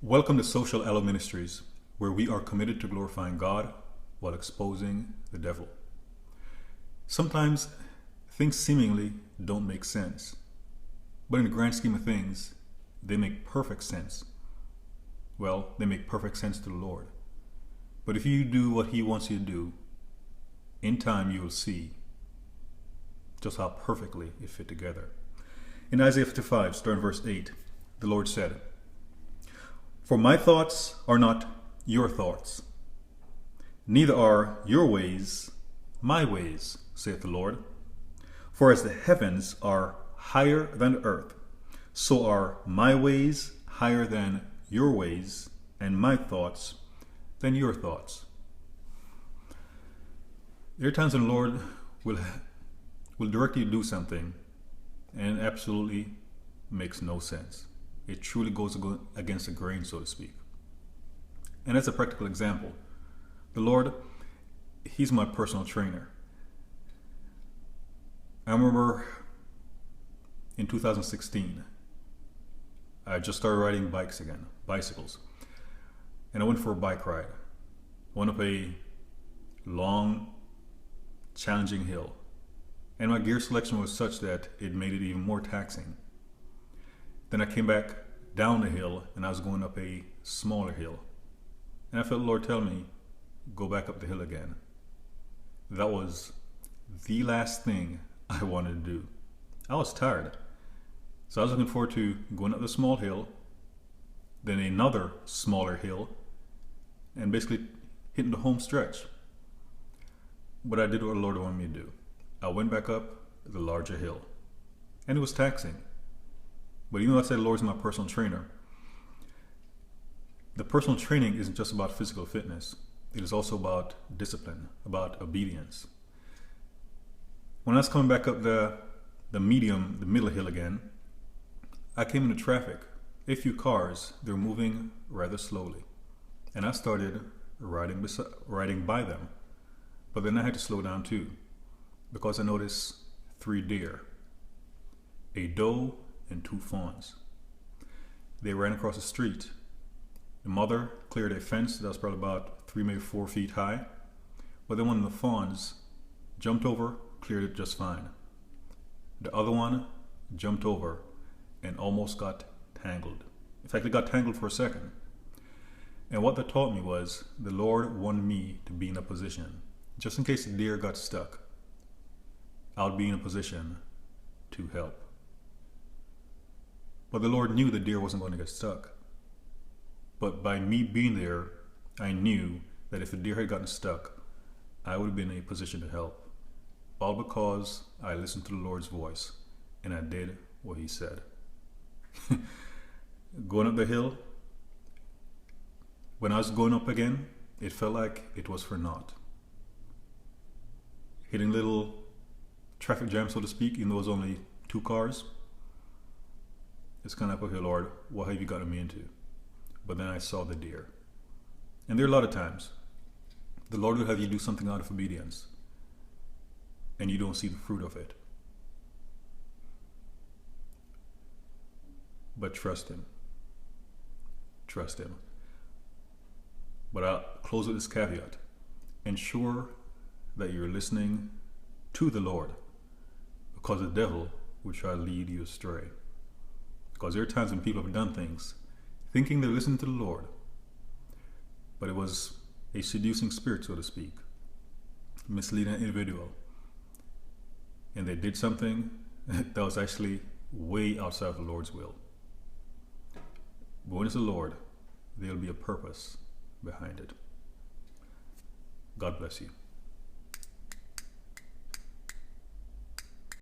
Welcome to Social Aloe Ministries, where we are committed to glorifying God while exposing the devil. Sometimes things seemingly don't make sense, but in the grand scheme of things, they make perfect sense. Well, they make perfect sense to the Lord. But if you do what He wants you to do, in time you will see just how perfectly it fit together. In Isaiah 55, starting verse 8, the Lord said, "For my thoughts are not your thoughts, neither are your ways my ways, saith the Lord. For as the heavens are higher than the earth, so are my ways higher than your ways, and my thoughts than your thoughts." There are times when the Lord will direct you to do something, and it absolutely makes no sense. It truly goes against the grain, so to speak. And as a practical example, the Lord, He's my personal trainer. I remember in 2016, I just started riding bicycles. And I went for a bike ride. Went up a long, challenging hill. And my gear selection was such that it made it even more taxing. Then I came back down the hill and I was going up a smaller hill. And I felt the Lord tell me, go back up the hill again. That was the last thing I wanted to do. I was tired. So I was looking forward to going up the small hill, then another smaller hill, and basically hitting the home stretch. But I did what the Lord wanted me to do. I went back up the larger hill. And it was taxing. But even though I said the Lord is my personal trainer, the personal training isn't just about physical fitness. It is also about discipline, about obedience. When I was coming back up the middle hill again, I came into traffic. A few cars, they're moving rather slowly. And I started riding by them. But then I had to slow down too, because I noticed 3 deer, a doe and 2 fawns. They ran across the street. The mother cleared a fence that was probably about 3, maybe 4 feet high. But then one of the fawns jumped over, cleared it just fine. The other one jumped over and almost got tangled. In fact, it got tangled for a second. And what that taught me was the Lord wanted me to be in a position, just in case the deer got stuck, I'll be in a position to help. But the Lord knew the deer wasn't going to get stuck. But by me being there, I knew that if the deer had gotten stuck, I would have been in a position to help. All because I listened to the Lord's voice and I did what He said. Going up the hill, when I was going up again, it felt like it was for naught. Hitting little traffic jam, so to speak, even though it was only 2 cars. It's kind of like, okay, Lord, what have you gotten me into? But then I saw the deer. And there are a lot of times the Lord will have you do something out of obedience and you don't see the fruit of it. But trust Him. Trust Him. But I'll close with this caveat. Ensure that you're listening to the Lord, because the devil will try to lead you astray. Because there are times when people have done things thinking they're listening to the Lord, but it was a seducing spirit, so to speak, misleading an individual, and they did something that was actually way outside of the Lord's will. But when it's the Lord, there'll be a purpose behind it. God bless you.